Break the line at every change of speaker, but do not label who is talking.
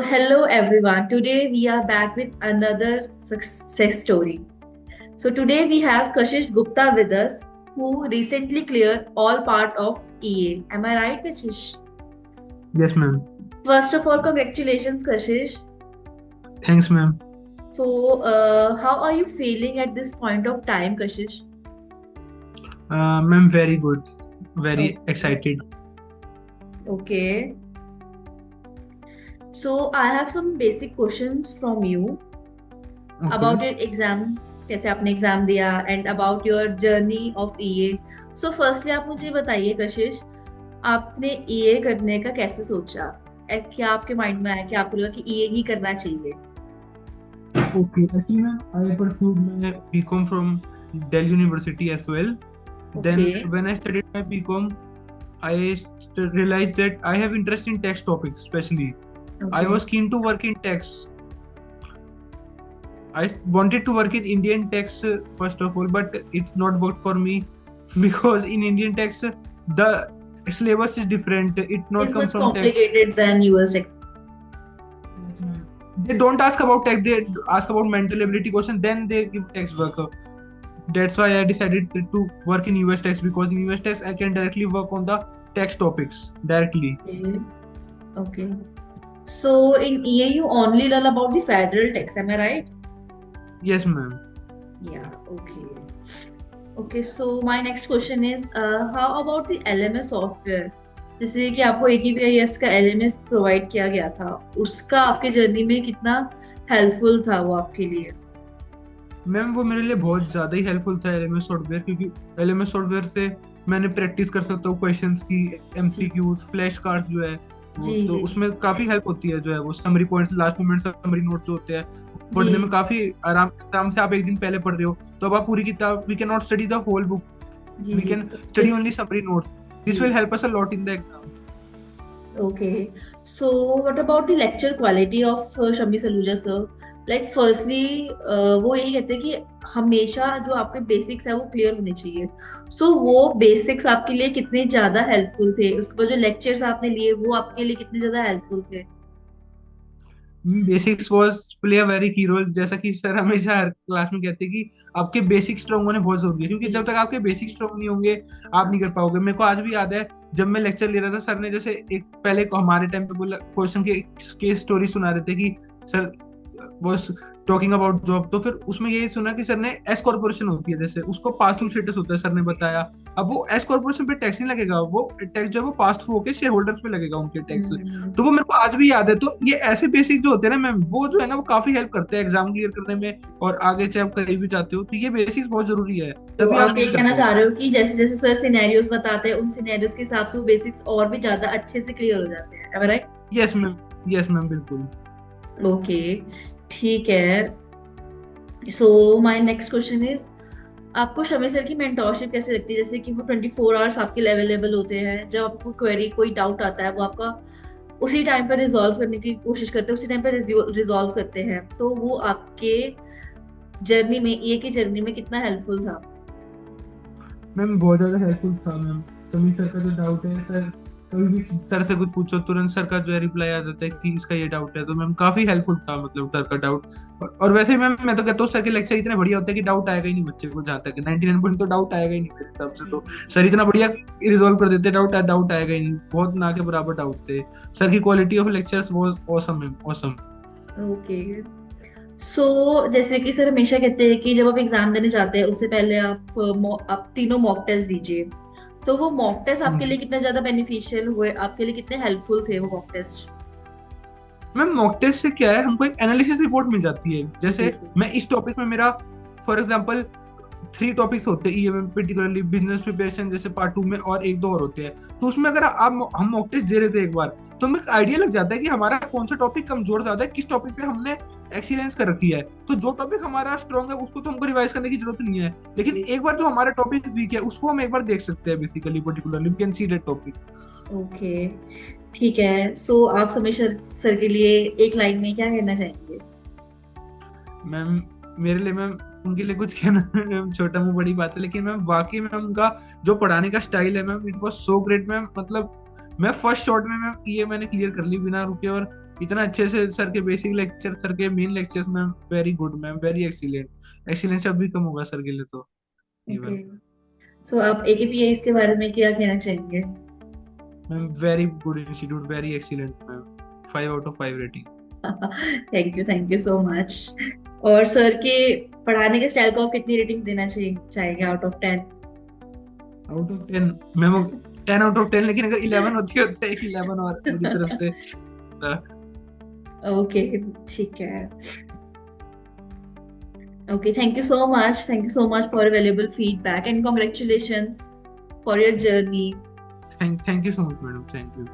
Hello everyone. Today we are back with another success story. So, today we have Kashish Gupta with us, who recently cleared all part of EA. Am I right, Kashish?
Yes, ma'am.
First of all, congratulations, Kashish.
Thanks, ma'am.
So, how are you feeling at this point of time, Kashish?
Ma'am, very good. Very
Okay.
excited.
Okay. So, I have some basic questions from you
Okay.
about your exam, कैसे आपने exam दिया and about your journey of EA. So firstly आप मुझे बताइए कशिश, आपने ईए करने का कैसे सोचा? क्या आपके माइंड में आया कि आपको लगा कि ईए ही करना चाहिए?
Okay. Actually, ma'am, I pursued my BCom from Delhi University as well.
Okay.
Then, when I studied my BCom, I realized that I have interest in tax topics, especially. I
okay.
was keen to work in tax. I wanted to work in Indian tax first of all, but it not worked for me because in Indian tax the syllabus is different. It not
is
come
much
from tax.
Complicated then US.
They don't ask about tech, they ask about mental ability question, then they give text work. That's why I decided to work in US Tax, because in US Tax I can directly work on the tax topics directly.
Okay. So in EA you only learn about the federal tax, am I right?
Yes, ma'am.
Yeah. Okay. Okay, so my next question is, how about the LMS software? जैसे कि आपको AKPIS का LMS provide किया गया था, उसका आपके journey में कितना हेल्पफुल था वो आपके लिए?
मैम, वो मेरे लिए बहुत ज़्यादा ही हेल्पफुल था एलएमएस सॉफ्टवेयर, क्योंकि एलएमएस सॉफ्टवेयर से मैंने प्रैक्टिस कर सकता हूँ क्वेश्चंस की,
जी
एमसीक्यूज, फ्लैश कार्ड्स जो है वो,
जी
तो
जी.
उसमें काफ़ी हेल्प होती है। जो है वो summary points, last moment summary note जो होते हैं,
जी
पढ़ने में काफ़ी आराम आराम से। आप एक दिन पहले पढ़ रहे हो तो अब आप पूरी किताब, we can not study the whole book,
जी
वी
जी.
Can study
Just-
only summary notes. This
जी.
Will help us a lot in the exam.
Okay. So what about the lecture quality of Shami Saluja sir? Like firstly, वो यही कहते हैं कि हमेशा जो आपके बेसिक्स है वो क्लियर होने चाहिए. सो वो बेसिक्स आपके लिए कितने ज्यादा हेल्पफुल थे? उसके बाद जो लेक्चर्स आपने लिए वो आपके लिए कितने ज्यादा हेल्पफुल थे?
Basics was play a very की रोल, जैसा कि सर हमेशा हर क्लास में कहते हैं कि आपके बेसिक स्ट्रांग होने बहुत जरूरी है, क्योंकि
जी.
जब तक आपके बेसिक स्ट्रांग नहीं होंगे आप नहीं
हाँ.
कर पाओगे। मेरे को आज भी याद है, जब मैं लेक्चर ले रहा था, सर ने जैसे एक पहले को हमारे टाइम पे बोला, क्वेश्चन के केस स्टोरी सुना रहे थे कि sir was talking about job, तो फिर उसमें ये सुना कि सर ने एस कॉर्पोरेशन होती है, जैसे उसको पास थ्रू स्टेटस होता है, सर ने बताया। अब वो एस कॉर्पोरेशन पे टैक्स नहीं लगेगा, वो टैक्स जो है वो पास थ्रू होकर शेयर होल्डर्स पे लगेगा, उनके टैक्स।
हम्म.
तो वो मेरे को आज भी याद है। तो ये ऐसे बेसिक जो होते हैं ना मैम, वो जो है ना वो काफी हेल्प करते हैं एग्जाम क्लियर करने में, और आगे चाहे आप कहीं भी जाते हो तो ये बेसिक्स बहुत जरूरी है,
तो
तभी आप
आप ये
क्लियर कर
कहना चाह
पाओगे।
रहे हो कि जैसे जैसे सर सिनेरियोस बताते हैं उन सिनेरियोस के हिसाब से वो बेसिक्स और भी ज्यादा अच्छे से क्लियर हो जाते हैं, am I right?
Yes ma'am, yes ma'am, बिल्कुल।
ओके. ठीक है. So my next question is, आपको शमी सर की मेंटोरशिप कैसे लगती है? जैसे कि वो 24 आवर्स आपके लिए अवेलेबल होते हैं, जब आपको क्वेरी कोई डाउट आता है वो आपका उसी टाइम पर रिजॉल्व करने की कोशिश करते हैं, उसी टाइम पर रिजॉल्व करते हैं. तो वो आपके जर्नी में, ये की जर्नी में कितना हेल्पफुल था?
मैम बहुत ज्यादा हेल्पफुल था मैम। सभी सर का जो डाउट है, सर कभी भी सर से कुछ पूछो, तुरंत सर का जो है रिप्लाई आ जाता है कि इसका ये डाउट है। तो मैम काफी हेल्पफुल था, मतलब सर का डाउट। और वैसे मैम मैं तो कहता हूँ सर के लेक्चर इतने बढ़िया होते हैं कि डाउट आएगा ही नहीं बच्चे को, जहाँ तक 99% तो डाउट आएगा ही नहीं मेरे हिसाब से।
जी
तो
जी.
सर इतना बढ़िया रिजोल्व कर देते, डाउट डाउट आएगा ही नहीं, बहुत ना के बराबर डाउट थे। सर की quality of lectures was awesome ma'am, awesome.
Okay. So जैसे कि सर हमेशा कहते हैं कि जब आप एग्जाम देने जाते हैं उससे पहले आप तीनों मॉक टेस्ट दीजिए. तो वो मॉक टेस्ट आपके लिए कितने ज्यादा बेनिफिशियल हुए, आपके लिए कितने हेल्पफुल थे वो mock test?
Ma'am mock test से क्या है, हमको एक एनालिसिस रिपोर्ट मिल जाती है।
जी
जैसे
जी.
मैं इस टॉपिक में, मेरा फॉर एग्जांपल 3 टॉपिक्स होते हैं ईएमएम, पर्टिकुलरली बिजनेस प्रिपरेशन जैसे पार्ट 2 में, और एक दो और होते हैं। तो उसमें अगर आप हम मॉक टेस्ट दे रहे थे एक बार, तो हमें एक आइडिया लग जाता है कि हमारा कौन सा टॉपिक कमजोर ज्यादा है, किस टॉपिक पे हमने एक्सीलेंस कर रखी है। तो जो टॉपिक हमारा स्ट्रॉन्ग है उसको तो हमको रिवाइज करने की जरूरत नहीं है, लेकिन एक बार जो हमारा टॉपिक वीक है उसको हम एक बार देख सकते हैं, basically particularly we can see that topic.
Okay. ठीक है. सो आप समीर सर के लिए एक लाइन में क्या कहना चाहेंगे?
मैम मेरे लिए मैम, उनके लिए कुछ कहना मैम छोटा मुंह बड़ी बात है, लेकिन मैम वाकई में उनका जो पढ़ाने का स्टाइल है ma'am, it was so great ma'am. मतलब मैं फर्स्ट शॉट में मैं ये मैंने क्लियर कर ली बिना रुके, और इतना अच्छे से सर के बेसिक लेक्चर, सर के main lectures ma'am very good ma'am, very excellent. Excellent शब्द भी कम होगा सर के लिए तो
ओके।
इवन।
सो आप AKPI के बारे में क्या कहना चाहेंगे?
Ma'am very good institute, very excellent ma'am, 5 out of 5 rating.
Thank you so much. और सर के पढ़ाने के स्टाइल को आप कितनी रेटिंग देना चाहेंगे out of 10?
Out of 10 ma'am, 10 out of 10, लेकिन अगर 11 होती है तो एक 11 और मेरी तरफ से।
ओके, ठीक है। Okay, thank you so much for valuable feedback and congratulations for your journey.
Thank you so much madam, thank you.